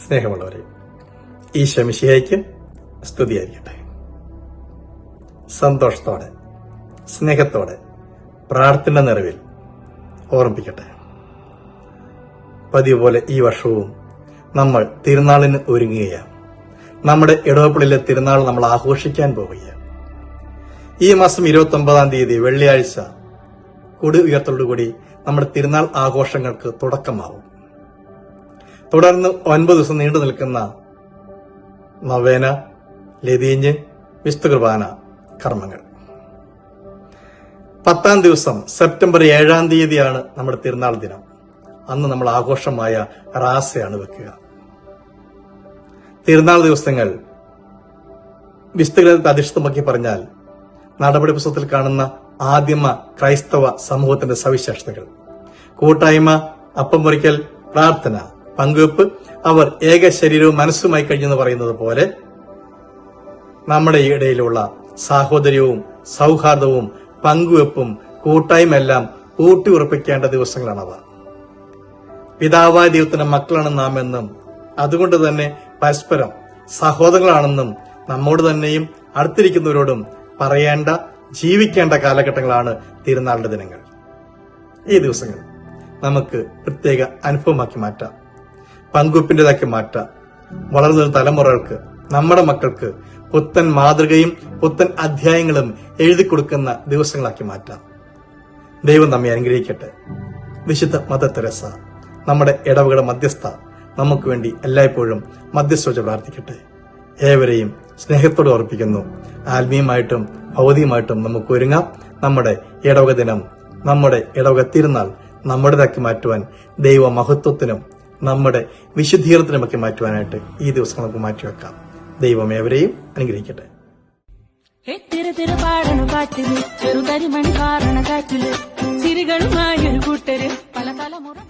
സ്നേഹമുള്ളവരെ, ഈശോ മിശിഹായ്ക്ക് സ്തുതിയായിരിക്കട്ടെ. സന്തോഷത്തോടെ, സ്നേഹത്തോടെ, പ്രാർത്ഥന നിറവിൽ ഓർമ്മിപ്പിക്കട്ടെ. പതിവ് പോലെ ഈ വർഷവും നമ്മൾ തിരുനാളിന് ഒരുങ്ങുകയാണ്. നമ്മുടെ ഇടവപ്പള്ളിയിലെ തിരുനാൾ നമ്മൾ ആഘോഷിക്കാൻ പോവുകയാണ്. ഈ മാസം 29-ാം തീയതി വെള്ളിയാഴ്ച കൊടി ഉയർത്തലോടുകൂടി നമ്മുടെ തിരുനാൾ ആഘോഷങ്ങൾക്ക് തുടക്കമാവും. തുടർന്ന് 9 ദിവസം നീണ്ടു നിൽക്കുന്ന നൊവേന, ലതീഞ്ഞ്, വിശുദ്ധ കുർബാന കർമ്മങ്ങൾ. 10-ാം ദിവസം സെപ്റ്റംബർ 7-ാം തീയതിയാണ് നമ്മുടെ തിരുനാൾ ദിനം. അന്ന് നമ്മൾ ആഘോഷമായ റാസയാണ് വെക്കുക. തിരുനാൾ ദിവസങ്ങൾ വിശുദ്ധ ഗ്രന്ഥത്തെ അധിഷ്ഠിതമാക്കി പറഞ്ഞാൽ നടപടി പുസ്തകത്തിൽ കാണുന്ന ആദിമ ക്രൈസ്തവ സമൂഹത്തിന്റെ സവിശേഷതകൾ: കൂട്ടായ്മ, അപ്പം മുറിക്കൽ, പ്രാർത്ഥന, പങ്കുവെപ്പ്, അവർ ഏക ശരീരവും മനസ്സുമായി കഴിഞ്ഞെന്ന് പറയുന്നത് പോലെ നമ്മുടെ ഇടയിലുള്ള സാഹോദര്യവും സൗഹാർദ്ദവും പങ്കുവെപ്പും കൂട്ടായ്മയെല്ലാം ഊട്ടിയുറപ്പിക്കേണ്ട ദിവസങ്ങളാണവ. പിതാവായ ദൈവത്തിന്റെ മക്കളാണ് നാം എന്നും അതുകൊണ്ട് തന്നെ പരസ്പരം സഹോദരങ്ങളാണെന്നും നമ്മോട് തന്നെയും അടുത്തിരിക്കുന്നവരോടും പറയേണ്ട, ജീവിക്കേണ്ട കാലഘട്ടങ്ങളാണ് തിരുനാളിന്റെ ദിനങ്ങൾ. ഈ ദിവസങ്ങൾ നമുക്ക് പ്രത്യേക അനുഭവമാക്കി മാറ്റാം, പങ്കുവെപ്പിന്റേതാക്കി മാറ്റാം. വളർന്ന തലമുറകൾക്ക്, നമ്മുടെ മക്കൾക്ക് പുത്തൻ മാതൃകയും പുത്തൻ അധ്യായങ്ങളും എഴുതി കൊടുക്കുന്ന ദിവസങ്ങളാക്കി മാറ്റാം. ദൈവം നമ്മെ അനുഗ്രഹിക്കട്ടെ. വിശുദ്ധ മദർ തെരേസ, നമ്മുടെ ഇടവകയുടെ മധ്യസ്ഥ, നമുക്ക് വേണ്ടി എല്ലായ്പ്പോഴും മധ്യസ്ഥ പ്രാർത്ഥിക്കട്ടെ. ഏവരെയും സ്നേഹത്തോടെ ഓർപ്പിക്കുന്നു. ആത്മീയമായിട്ടും ഭൗതികമായിട്ടും നമുക്ക് ഒരുങ്ങാം. നമ്മുടെ ഇടവക ദിനം, നമ്മുടെ ഇടവക തിരുനാൾ നമ്മുടേതാക്കി മാറ്റുവാൻ, ദൈവ മഹത്വത്തിനും നമ്മുടെ വിശുദ്ധീകരണത്തിനുമൊക്കെ മാറ്റുവാനായിട്ട് ഈ ദിവസം നമുക്ക് മാറ്റിവെക്കാം. ദൈവം ഏവരെയും അനുഗ്രഹിക്കട്ടെ. ചെറുതരിമണി കാരണ കാറ്റില് ചിരികളുമായൊരു കൂട്ടര് പല തലമുറ